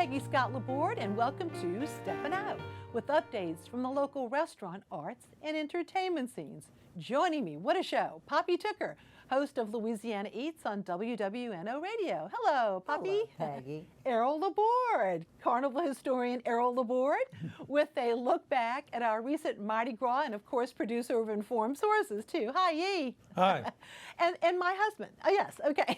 Peggy Scott Laborde, and welcome to Steppin Out, with updates from the local restaurant, arts, and entertainment scenes. Joining me, what a show, Poppy Tooker, host of Louisiana Eats on WWNO Radio. Hello, Poppy. Hello, Peggy. Errol Laborde, Carnival historian Errol Laborde, with a look back at our recent Mardi Gras, and of course, producer of Informed Sources, too. Hi, Yee. Hi. And my husband. Oh, yes, okay.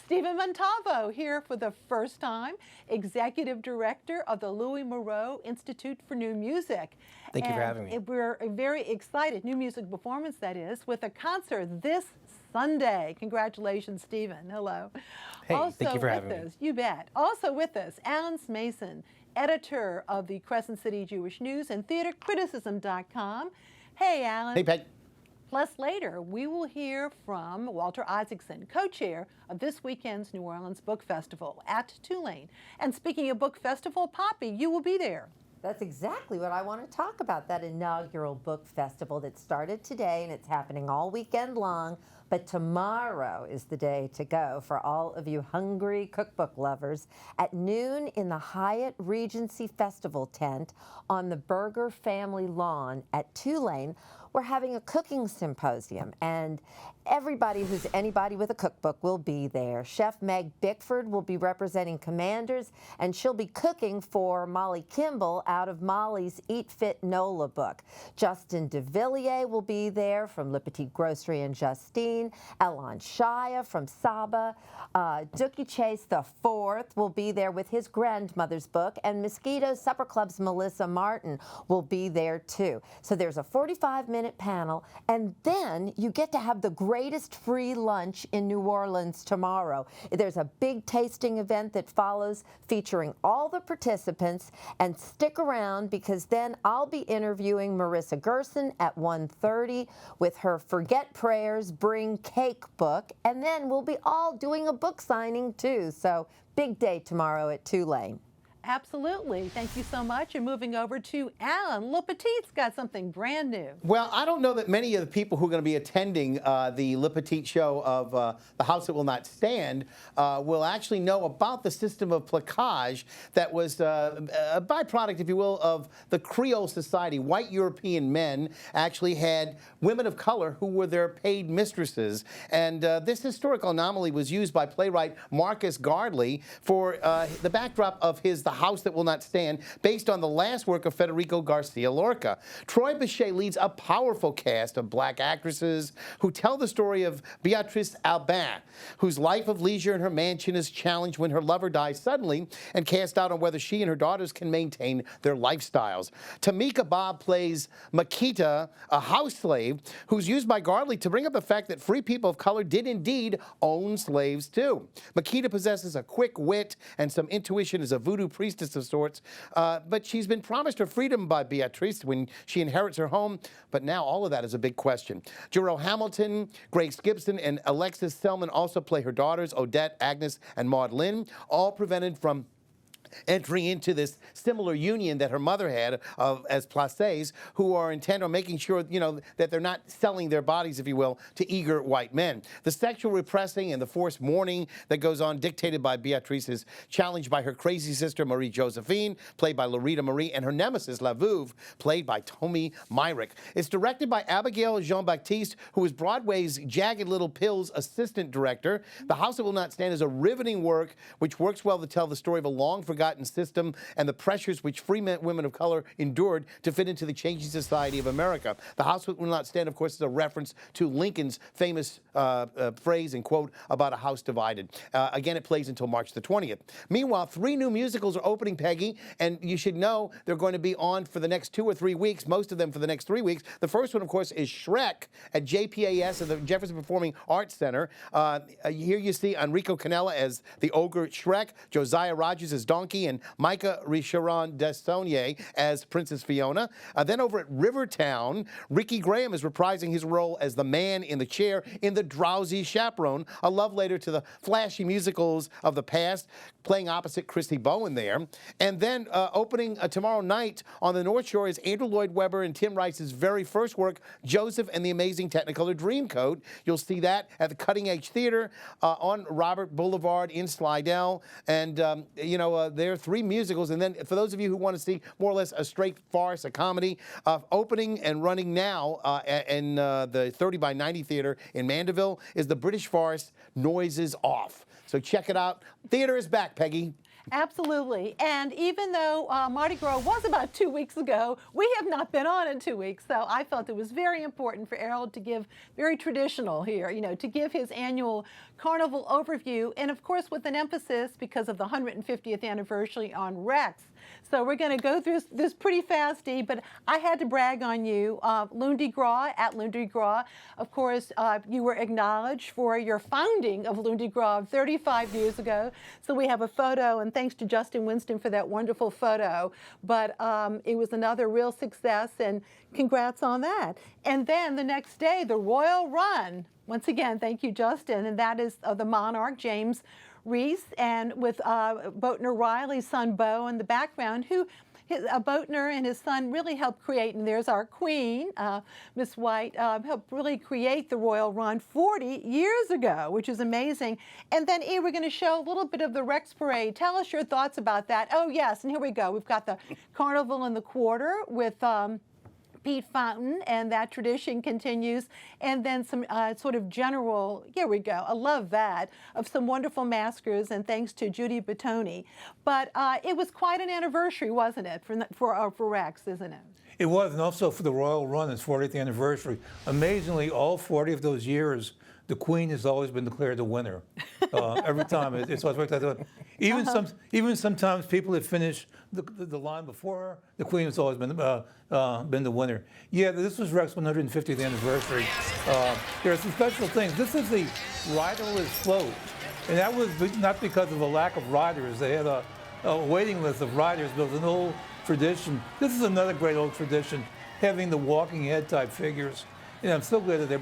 Stephen Montalvo, here for the first time, executive director of the Louis Moreau Institute for New Music. Thank you for having me. We're very excited, new music performance that is, with a concert this Sunday. Congratulations, Stephen. Hello. Hey, also thank you for having with me. us, you bet. Also with us, Alan Smason, editor of the Crescent City Jewish News and theatercriticism.com. Hey, Alan. Hey, Peg. Plus, later, we will hear from Walter Isaacson, co-chair of this weekend's New Orleans Book Festival at Tulane. And speaking of Book Festival, Poppy, you will be there. That's exactly what I want to talk about, that inaugural book festival that started today and it's happening all weekend long. But tomorrow is the day to go for all of you hungry cookbook lovers. At noon in the Hyatt Regency Festival tent on the Berger family lawn at Tulane, we're having a cooking symposium, and everybody who's anybody with a cookbook will be there. Chef Meg Bickford will be representing Commanders, and she'll be cooking for Molly Kimball out of Molly's Eat Fit NOLA book. Justin DeVilliers will be there from Le Petit Grocery and Justine. Elon Shaya from Saba. Dookie Chase IV will be there with his grandmother's book, and Mosquito Supper Club's Melissa Martin will be there too. So there's a 45-minute panel, and then you get to have the greatest free lunch in New Orleans tomorrow. There's a big tasting event that follows featuring all the participants, and stick around because then I'll be interviewing Marissa Gerson at 1:30 with her Forget Prayers, Bring Cake book, and then we'll be all doing a book signing too. So big day tomorrow at Tulane. Absolutely. Thank you so much. And moving over to Alan. Le Petit's got something brand new. Well, I don't know that many of the people who are going to be attending the Le Petit show of The House That Will Not Stand will actually know about the system of placage that was a byproduct, if you will, of the Creole society. White European men actually had women of color who were their paid mistresses. And this historical anomaly was used by playwright Marcus Gardley for the backdrop of his The House That Will Not Stand, based on the last work of Federico Garcia Lorca. Troy Bechet leads a powerful cast of black actresses who tell the story of Beatrice Albin, whose life of leisure in her mansion is challenged when her lover dies suddenly and cast doubt on whether she and her daughters can maintain their lifestyles. Tamika Bob plays Makita, a house slave who's used by Gardley to bring up the fact that free people of color did indeed own slaves too. Makita possesses a quick wit and some intuition as a voodoo priestess of sorts, but she's been promised her freedom by Beatrice when she inherits her home, but now all of that is a big question. Jero Hamilton, Grace Gibson, and Alexis Selman also play her daughters, Odette, Agnes, and Maud Lynn, all prevented from entering into this similar union that her mother had as placés, who are intent on making sure, that they're not selling their bodies, if you will, to eager white men. The sexual repressing and the forced mourning that goes on, dictated by Beatrice, is challenged by her crazy sister, Marie Josephine, played by Loretta Marie, and her nemesis, La Veuve, played by Tommy Myrick. It's directed by Abigail Jean-Baptiste, who is Broadway's Jagged Little Pill's assistant director. The House That Will Not Stand is a riveting work which works well to tell the story of a long-forgotten system and the pressures which free women of color endured to fit into the changing society of America. The House That Will Not Stand, of course, is a reference to Lincoln's famous phrase and quote about a house divided. Again, it plays until March the 20th. Meanwhile, 3 new musicals are opening, Peggy, and you should know they're going to be on for the next 2 or 3 weeks, most of them for the next 3 weeks. The first one, of course, is Shrek at JPAS at the Jefferson Performing Arts Center. Here you see Enrico Canella as the ogre Shrek, Josiah Rogers as Donkey, and Micah Richaron Dessonier as Princess Fiona. Then over at Rivertown, Ricky Graham is reprising his role as the man in the chair in The Drowsy Chaperone, a love letter to the flashy musicals of the past, playing opposite Christy Bowen there. And then opening tomorrow night on the North Shore is Andrew Lloyd Webber and Tim Rice's very first work, Joseph and the Amazing Technicolor Dreamcoat. You'll see that at the Cutting Edge Theater on Robert Boulevard in Slidell. And, there are 3 musicals, and then for those of you who want to see more or less a straight farce, a comedy, opening and running now in the 30 by 90 Theater in Mandeville is the British farce Noises Off. So check it out. Theater is back, Peggy. Absolutely. And even though Mardi Gras was about 2 weeks ago, we have not been on in 2 weeks. So I felt it was very important for Errol to give, very traditional here, you know, to give his annual Carnival overview. And of course, with an emphasis because of the 150th anniversary on Rex. So we're going to go through this pretty fasty, but I had to brag on you. Lundi Gras, at Lundi Gras, of course, you were acknowledged for your founding of Lundi Gras 35 years ago. So we have a photo, and thanks to Justin Winston for that wonderful photo. But it was another real success, and congrats on that. And then the next day, the Royal Run. Once again, thank you, Justin, and that is the Monarch, James Reese, and with Boatner Riley's son Beau in the background, who Boatner and his son really helped create, and there's our queen, Miss White, helped really create the Royal Run 40 years ago, which is amazing. And then, we're going to show a little bit of the Rex Parade. Tell us your thoughts about that. Oh, yes, and here we go. We've got the Carnival in the Quarter with Pete Fountain, and that tradition continues, and then some sort of general, here we go, I love that, of some wonderful maskers, and thanks to Judy Bottoni. But it was quite an anniversary, wasn't it, for Rex, isn't it? It was, and also for the Royal Run, its 40th anniversary. Amazingly, all 40 of those years, the Queen has always been declared the winner. Every time, it's always worked out. Even sometimes people that finish the line before her, the Queen has always been the winner. Yeah, this was Rex's 150th anniversary. There are some special things. This is the riderless float, and that was not because of a lack of riders. They had a waiting list of riders, but it was an old tradition. This is another great old tradition, having the walking head type figures. And I'm so glad that they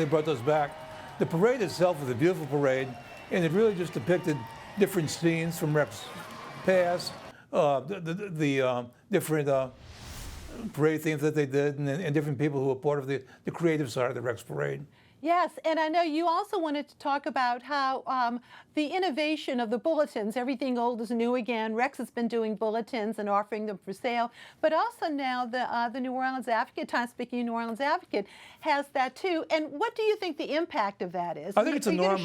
brought those back. The parade itself was a beautiful parade, and it really just depicted different scenes from Rex past, the different parade themes that they did, and different people who were part of the creative side of the Rex parade. Yes, and I know you also wanted to talk about how the innovation of the bulletins, everything old is new again. Rex has been doing bulletins and offering them for sale, but also now the New Orleans Advocate, Time-Speaking New Orleans Advocate, has that too. And what do you think the impact of that is? I think it's enormous.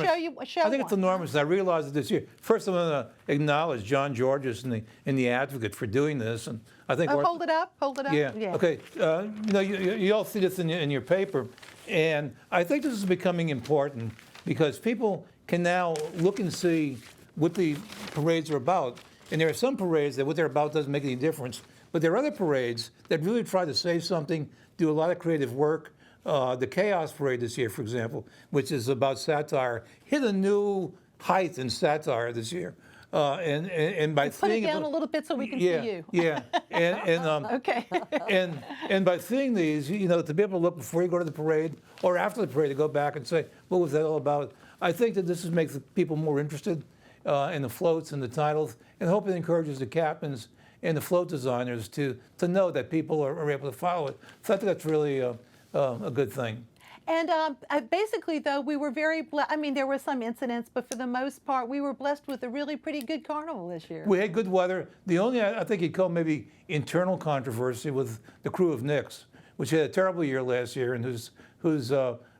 Show I think it's enormous. I realized it this year. First, I want to acknowledge John Georges and the Advocate for doing this, and I think. Hold it up. Yeah. Okay. You all see this in your paper. And I think this is becoming important because people can now look and see what the parades are about. And there are some parades that what they're about doesn't make any difference. But there are other parades that really try to say something, do a lot of creative work. The Chaos Parade this year, for example, which is about satire, hit a new height in satire this year. And by put it down a little bit so we can see you. Yeah, okay. and by seeing these, to be able to look before you go to the parade or after the parade to go back and say, what was that all about? I think that this makes people more interested in the floats and the titles, and hope it encourages the captains and the float designers to know that people are able to follow it. So I think that's really a good thing. And basically, though, we were very blessed. I mean, there were some incidents, but for the most part, we were blessed with a really pretty good carnival this year. We had good weather. The only, I think you'd call maybe internal controversy was the crew of Knicks, which had a terrible year last year and whose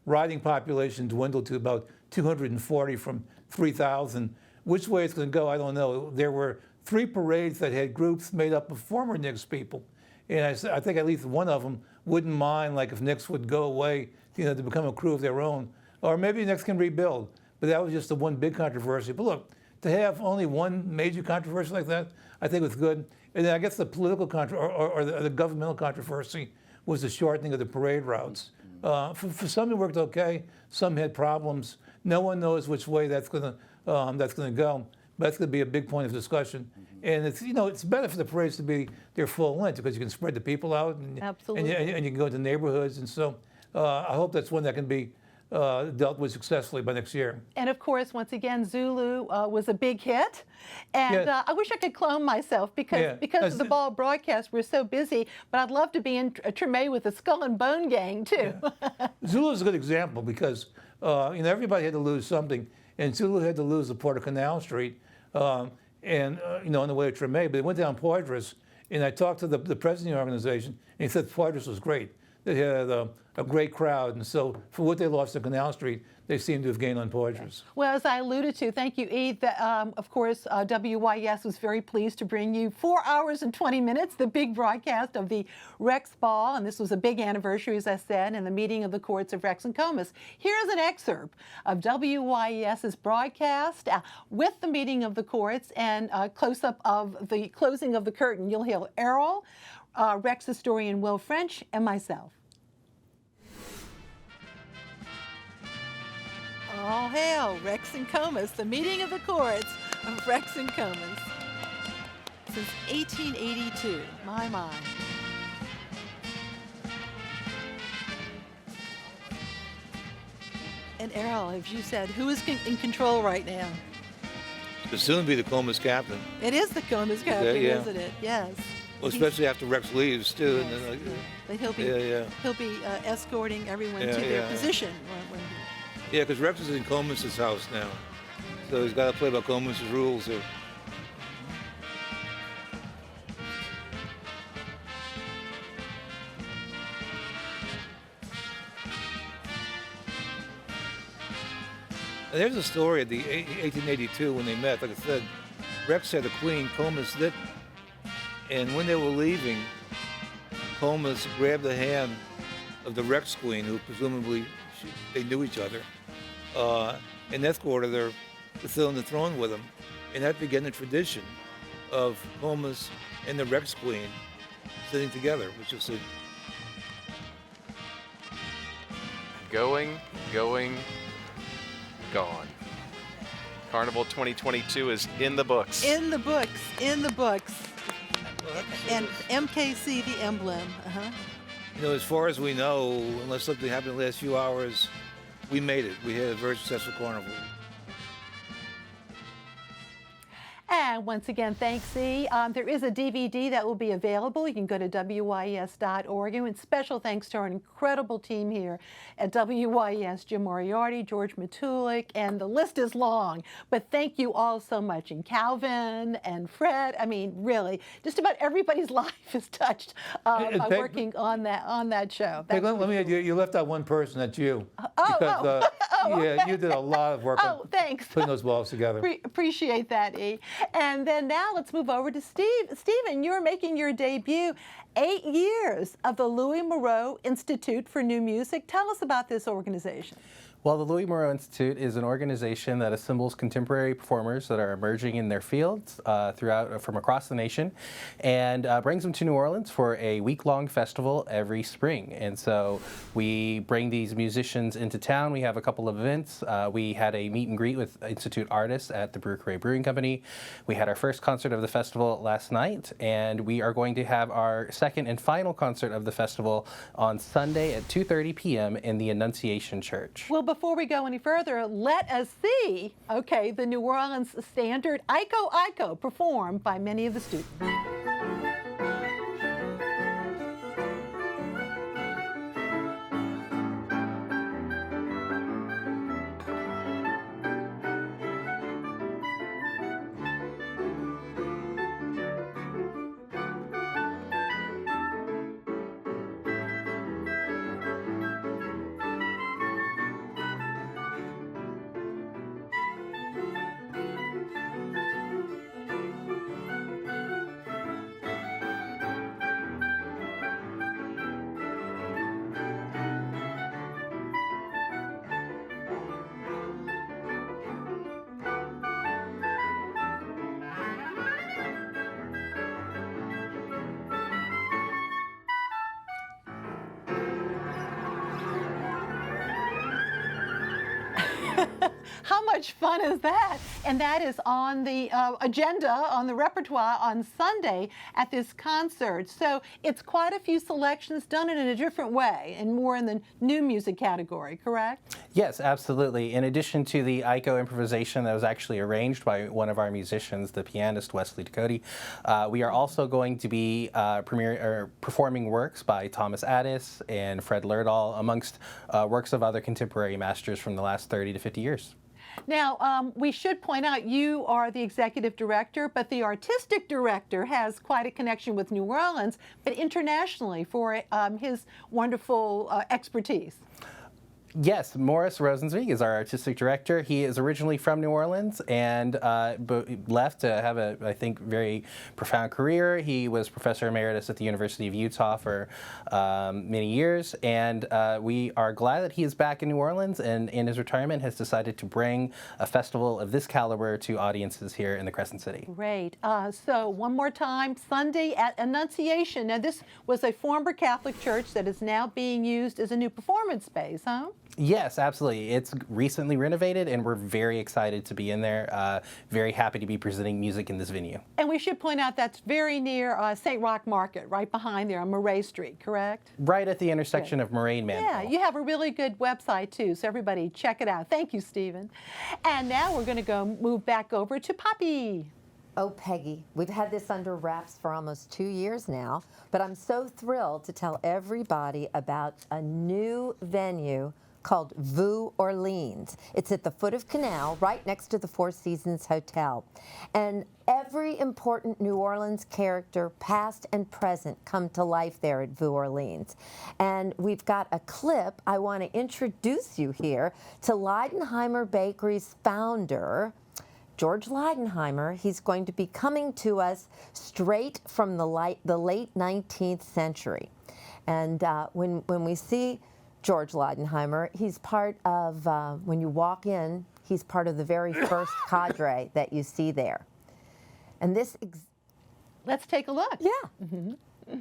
riding population dwindled to about 240 from 3,000. Which way it's going to go, I don't know. There were 3 parades that had groups made up of former Knicks people. And I think at least one of them wouldn't mind, like, if Knicks would go away, to become a crew of their own. Or maybe Knicks can rebuild. But that was just the one big controversy. But look, to have only one major controversy like that, I think was good. And then I guess the political or the governmental controversy was the shortening of the parade routes. For some it worked okay. Some had problems. No one knows which way that's going to go. But that's going to be a big point of discussion. And it's better for the parades to be their full length because you can spread the people out and you can go into neighborhoods. And so I hope that's one that can be dealt with successfully by next year. And of course, once again, Zulu was a big hit. And I wish I could clone myself because of the ball broadcast, we're so busy. But I'd love to be in Treme with the Skull and Bone Gang, too. Yeah. Zulu is a good example because everybody had to lose something. And Zulu had to lose the Port of Canal Street, On the way to Treme, but they went down Poitras, and I talked to the president of the organization, and he said Poitras was great. They had a great crowd, and so for what they lost at Canal Street, they seem to have gained on Poitras. Well, as I alluded to, thank you, E. Of course, WYES was very pleased to bring you 4 hours and 20 minutes, the big broadcast of the Rex Ball, and this was a big anniversary, as I said, and the meeting of the courts of Rex and Comus. Here's an excerpt of WYES's broadcast with the meeting of the courts and a close-up of the closing of the curtain. You'll hear Errol, Rex historian Will French, and myself. All hail Rex and Comus, the meeting of the courts of Rex and Comus. Since 1882, my. And Errol, as you said, who is in control right now? It'll soon be the Comus captain. It is the Comus captain, isn't it? Yes. Well, especially after Rex leaves, too. Yes. And then, but he'll be escorting everyone to their position. Yeah, because Rex is in Comus's house now, so he's got to play by Comus's rules here. And there's a story at the 1882 when they met. Like I said, Rex had a queen, Comus didn't. And when they were leaving, Comus grabbed the hand of the Rex queen, who presumably they knew each other, and escorted her to sit on the throne with him. And that began the tradition of Comus and the Rex queen sitting together, which is Going, gone. Carnival 2022 is in the books. In the books. And MKC, the emblem. As far as we know, unless something happened in the last few hours, we made it. We had a very successful carnival. And once again, thanks, E. There is a DVD that will be available. You can go to WYES.org. And special thanks to our incredible team here at WYES, Jim Moriarty, George Matulik, and the list is long. But thank you all so much. And Calvin and Fred, I mean, really, just about everybody's life is touched by working on that show. Peg, let me add, you left out one person, that's you. You did a lot of work on thanks. putting those balls together. Appreciate that, E. And then now let's move over to Steve. Stephen, you're making your debut. 8 years of the Louis Moreau Institute for New Music. Tell us about this organization. Well, the Louis Moreau Institute is an organization that assembles contemporary performers that are emerging in their fields from across the nation, and brings them to New Orleans for a week-long festival every spring. And so we bring these musicians into town. We have a couple of events. We had a meet and greet with Institute artists at the Brew Brewing Company. We had our first concert of the festival last night, and we are going to have our second and final concert of the festival on Sunday at 2:30 p.m. in the Annunciation Church. Well, before we go any further, let us see, the New Orleans standard, Iko Iko, performed by many of the students. How much fun is that? And that is on the agenda, on the repertoire on Sunday at this concert. So it's quite a few selections done in a different way and more in the new music category, correct? Yes, absolutely. In addition to the Iko improvisation that was actually arranged by one of our musicians, the pianist Wesley Ducote, we are also going to be performing works by Thomas Addis and Fred Lerdahl, amongst works of other contemporary masters from the last 30 to 50 years. Now, we should point out you are the executive director, but the artistic director has quite a connection with New Orleans, but internationally for his wonderful expertise. Yes, Morris Rosenzweig is our artistic director. He is originally from New Orleans and left to have a, I think, very profound career. He was professor emeritus at the University of Utah for many years, and we are glad that he is back in New Orleans and in his retirement has decided to bring a festival of this caliber to audiences here in the Crescent City. Great. So one more time, Sunday at Annunciation. Now, this was a former Catholic church that is now being used as a new performance space, huh? Yes, absolutely. It's recently renovated, and we're very excited to be in there. Very happy to be presenting music in this venue. And we should point out that's very near St. Roch Market, right behind there on Moreau Street, correct? Right at the intersection of Moreau and Manville. Yeah, you have a really good website, too, so everybody check it out. Thank you, Stephen. And now we're going to move back over to Poppy. Oh, Peggy, we've had this under wraps for almost 2 years now, but I'm so thrilled to tell everybody about a new venue called Vue Orleans. It's at the foot of Canal, right next to the Four Seasons Hotel. And every important New Orleans character, past and present, come to life there at Vue Orleans. And we've got a clip. I want to introduce you here to Leidenheimer Bakery's founder, George Leidenheimer. He's going to be coming to us straight from the late 19th century. And when we see George Leidenheimer, he's part of, when you walk in, he's part of the very first cadre that you see there. And this... Let's take a look. Yeah. Mm-hmm.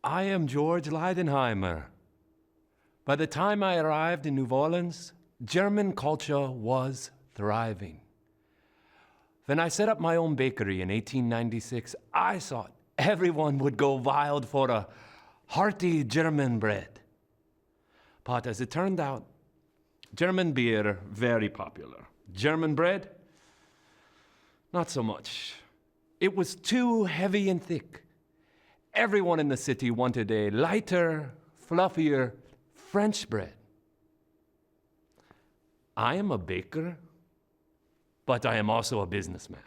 I am George Leidenheimer. By the time I arrived in New Orleans, German culture was thriving. When I set up my own bakery in 1896, I thought everyone would go wild for a hearty German bread. But as it turned out, German beer, very popular. German bread, not so much. It was too heavy and thick. Everyone in the city wanted a lighter, fluffier French bread. I am a baker, but I am also a businessman.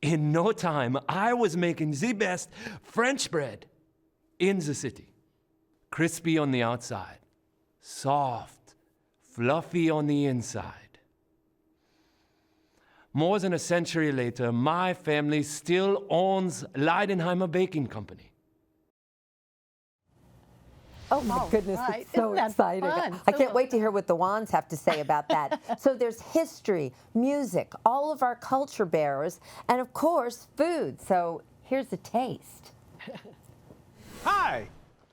In no time, I was making the best French bread in the city. Crispy on the outside, soft, fluffy on the inside. More than a century later, my family still owns Leidenheimer Baking Company. Oh my goodness, right. it's so Isn't that exciting. fun? I can't wait to hear what the Wands have to say about that. So there's history, music, all of our culture bearers, and of course, food. So here's a taste. Hi,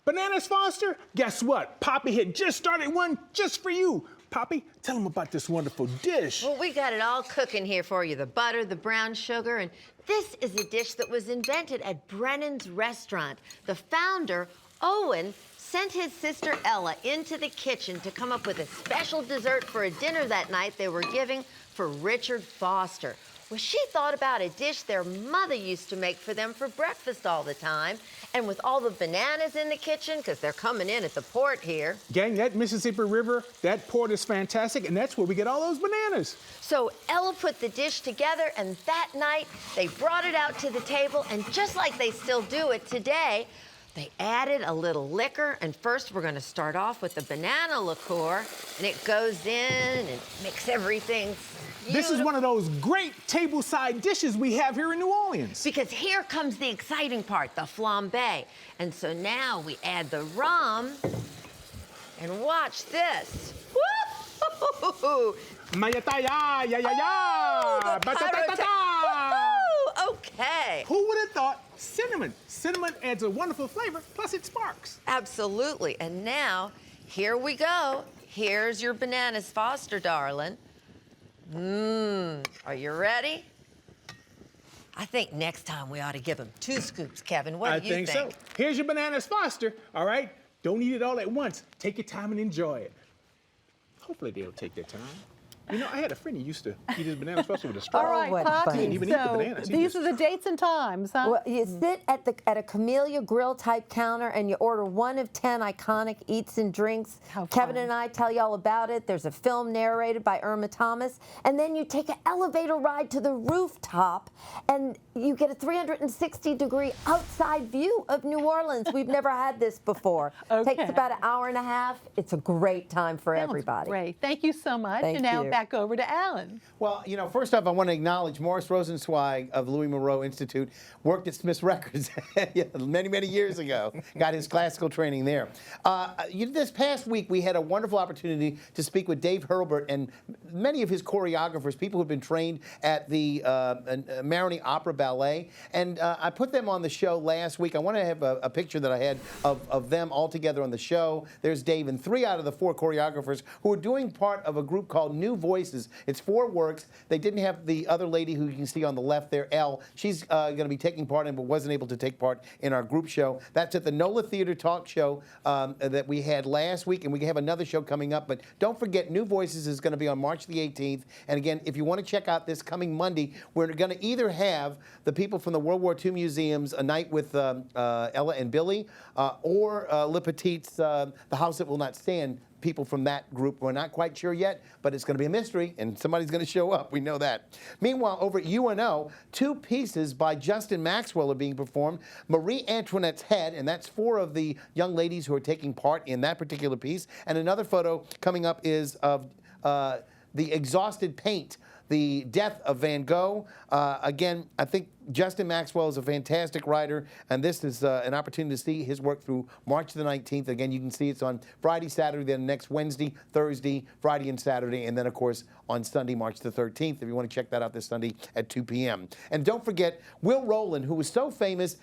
Bananas Foster? Guess what? Poppy had just started one just for you. Poppy, tell them about this wonderful dish. Well, we got it all cooking here for you. The butter, the brown sugar, and this is a dish that was invented at Brennan's restaurant. The founder, Owen, sent his sister Ella into the kitchen to come up with a special dessert for a dinner that night they were giving for Richard Foster. Well, she thought about a dish their mother used to make for them for breakfast all the time. And with all the bananas in the kitchen, because they're coming in at the port here. Gang, that Mississippi River, that port is fantastic, and that's where we get all those bananas. So Ella put the dish together, and that night they brought it out to the table, and just like they still do it today, they added a little liquor, and first we're gonna start off with the banana liqueur, and it goes in and makes everything beautiful. This is one of those great tableside dishes we have here in New Orleans. Because here comes the exciting part, the flambé. And so now we add the rum, and watch this. Woo! Mayataya, ya ya ya, ba-ta-ta-ta-ta. Okay. Who would have thought cinnamon? Cinnamon adds a wonderful flavor, plus it sparks. Absolutely. And now, here we go. Here's your bananas, Foster, darling. Are you ready? I think next time we ought to give them 2 scoops, Kevin. What do you think? I think so. Here's your bananas, Foster. All right? Don't eat it all at once. Take your time and enjoy it. Hopefully they'll take their time. You know, I had a friend who used to eat his bananas first with a straw. All right, what Poppy, fun. He didn't even eat the so bananas. He these just- are the dates and times, huh? Well, you sit at a Camellia Grill type counter and you order 1 of 10 iconic eats and drinks. How Kevin fun. and I tell you all about it. There's a film narrated by Irma Thomas, and then you take an elevator ride to the rooftop, and you get a 360-degree outside view of New Orleans. We've never had this before. Okay. Takes about an hour and a half. It's a great time for Sounds everybody. Great. Thank you so much. Thank and now you. back over to Alan. Well, you know, first off, I want to acknowledge Morris Rosenzweig of Louis Moreau Institute, worked at Smith's Records many, many years ago, got his classical training there. This past week, we had a wonderful opportunity to speak with Dave Hurlburt and many of his choreographers, people who have been trained at the Marigny Opera Ballet, and I put them on the show last week. I want to have a picture that I had of them all together on the show. There's Dave and 3 out of the 4 choreographers who are doing part of a group called New Voices. It's 4 works. They didn't have the other lady who you can see on the left there, Elle. She's going to be taking part in, but wasn't able to take part in our group show. That's at the NOLA Theater Talk Show that we had last week, and we have another show coming up. But don't forget, New Voices is going to be on March the 18th. And again, if you want to check out this coming Monday, we're going to either have the people from the World War II museums, a night with Ella and Billy, or Le Petit's The House That Will Not Stand, people from that group. We're not quite sure yet, but it's going to be a mystery, and somebody's going to show up. We know that. Meanwhile, over at UNO, 2 pieces by Justin Maxwell are being performed. Marie Antoinette's Head, and that's 4 of the young ladies who are taking part in that particular piece. And another photo coming up is of The Exhausted Paint, the death of Van Gogh. Again, I think Justin Maxwell is a fantastic writer, and this is an opportunity to see his work through March the 19th. Again, you can see it's on Friday, Saturday, then next Wednesday, Thursday, Friday, and Saturday, and then, of course, on Sunday, March the 13th, if you want to check that out this Sunday at 2 p.m. And don't forget, Will Rowland, who was so famous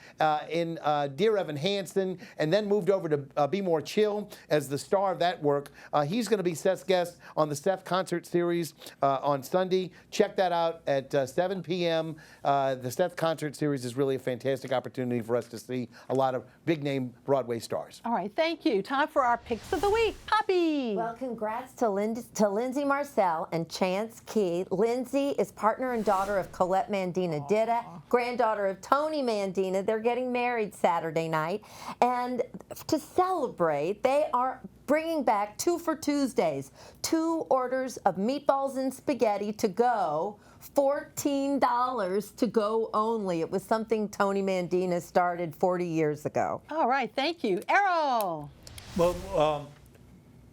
in Dear Evan Hansen, and then moved over to Be More Chill as the star of that work. He's going to be Seth's guest on the Seth Concert Series on Sunday. Check that out at 7 p.m. The Seth Concert Series is really a fantastic opportunity for us to see a lot of big-name Broadway stars. All right, thank you. Time for our picks of the week. Poppy. Well, congrats to Lindsay Marcel and Chance Key. Lindsay is partner and daughter of Colette Mandina Ditta, granddaughter of Tony Mandina. They're getting married Saturday night. And to celebrate, they are bringing back 2 for Tuesdays, 2 orders of meatballs and spaghetti to go, $14 to go only. It was something Tony Mandina started 40 years ago. All right, thank you. Errol. Well,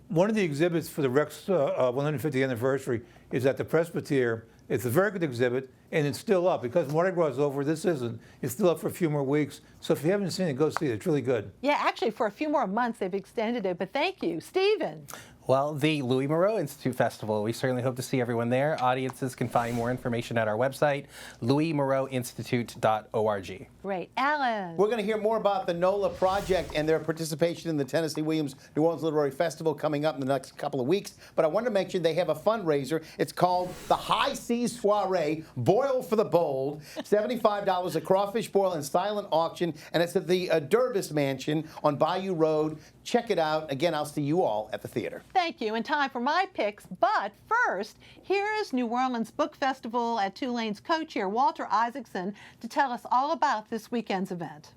one of the exhibits for the Rex 150th anniversary is at the Presbytere. It's a very good exhibit, and it's still up. Because Mardi Gras is over, this isn't. It's still up for a few more weeks. So if you haven't seen it, go see it. It's really good. Yeah, actually, for a few more months, they've extended it, but thank you. Stephen. Well, the Louis Moreau Institute Festival, we certainly hope to see everyone there. Audiences can find more information at our website, louismoreauinstitute.org. Great. Alan. We're going to hear more about the NOLA project and their participation in the Tennessee Williams New Orleans Literary Festival coming up in the next couple of weeks. But I want to mention they have a fundraiser. It's called the High Seas Soiree, Boil for the Bold. $75 a crawfish boil and silent auction. And it's at the Durbis Mansion on Bayou Road. Check it out. Again, I'll see you all at the theater. Thank you, and time for my picks. But first, here is New Orleans Book Festival at Tulane's co-chair, Walter Isaacson, to tell us all about this weekend's event.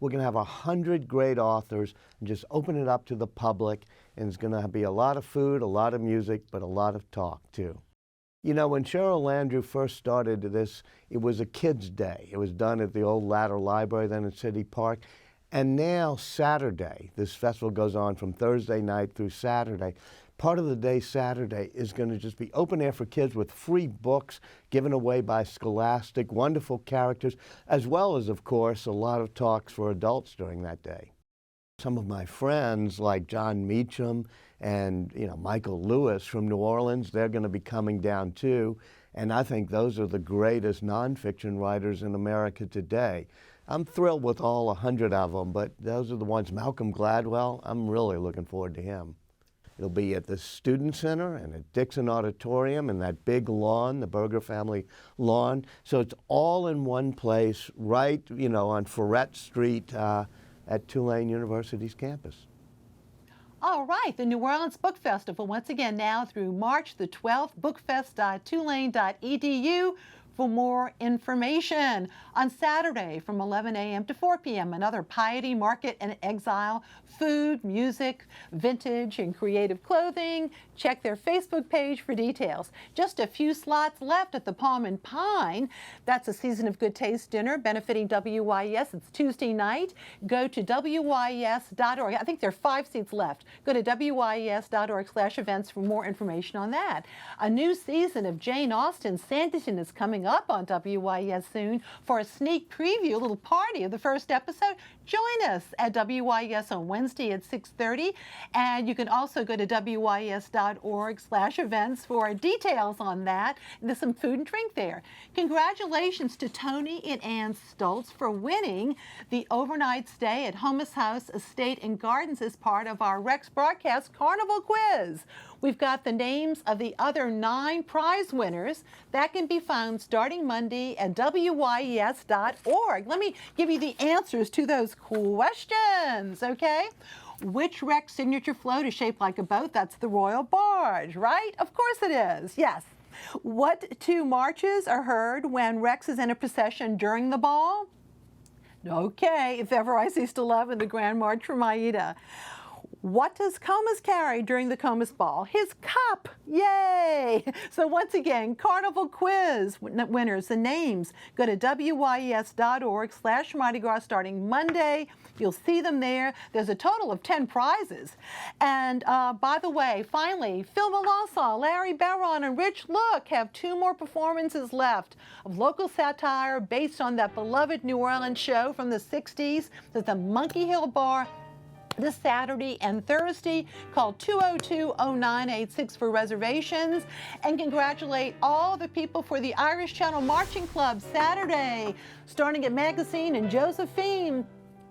We're going to have 100 great authors and just open it up to the public. And it's going to be a lot of food, a lot of music, but a lot of talk, too. You know, when Cheryl Landrew first started this, it was a kids' day. It was done at the old Ladder Library, then in City Park. And now Saturday, this festival goes on from Thursday night through Saturday. Part of the day Saturday is going to just be open air for kids with free books given away by Scholastic, wonderful characters, as well as, of course, a lot of talks for adults during that day. Some of my friends like John Meacham and Michael Lewis from New Orleans, they're going to be coming down too. And I think those are the greatest nonfiction writers in America today. I'm thrilled with all 100 of them, but those are the ones. Malcolm Gladwell, I'm really looking forward to him. It'll be at the Student Center and at Dixon Auditorium and that big lawn, the Berger family lawn. So it's all in one place, right, on Ferret Street at Tulane University's campus. All right, the New Orleans Book Festival, once again now through March the 12th, bookfest.tulane.edu for more information. On Saturday from 11 a.m. to 4 p.m., another Piety Market and Exile, food, music, vintage, and creative clothing. Check their Facebook page for details. Just a few slots left at the Palm and Pine. That's a Season of Good Taste dinner benefiting WYES. It's Tuesday night. Go to WYES.org. I think there are 5 seats left. Go to WYES.org/events for more information on that. A new season of Jane Austen's Sanditon is coming up on WYES soon. For a sneak preview, a little party of the first episode, join us at WYES on Wednesday at 6:30. And you can also go to WYES.org/events for details on that. And there's some food and drink there. Congratulations to Tony and Ann Stoltz for winning the overnight stay at Comus House Estate and Gardens as part of our Rex Broadcast Carnival Quiz. We've got the names of the other 9 prize winners. That can be found starting Monday at WYES.org. Let me give you the answers to those questions, okay? Which Rex signature float is shaped like a boat? That's the Royal Barge, right? Of course it is, yes. What 2 marches are heard when Rex is in a procession during the ball? Okay, If Ever I Cease to Love and the Grand March from Aida. What does Comus carry during the Comus Ball? His cup! Yay! So once again, Carnival Quiz winners, the names. Go to WYES.org/Mardi Gras starting Monday. You'll see them there. There's a total of 10 prizes. And by the way, finally, Phil Melanson, Larry Barron, and Rich Look have 2 more performances left of local satire based on that beloved New Orleans show from the 60s at the Monkey Hill Bar this Saturday and Thursday. Call 202-0986 for reservations, and congratulate all the people for the Irish Channel Marching Club Saturday, starting at Magazine and Josephine.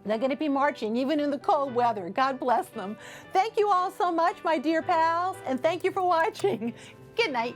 They're going to be marching even in the cold weather. God bless them. Thank you all so much, my dear pals, and thank you for watching. Good night.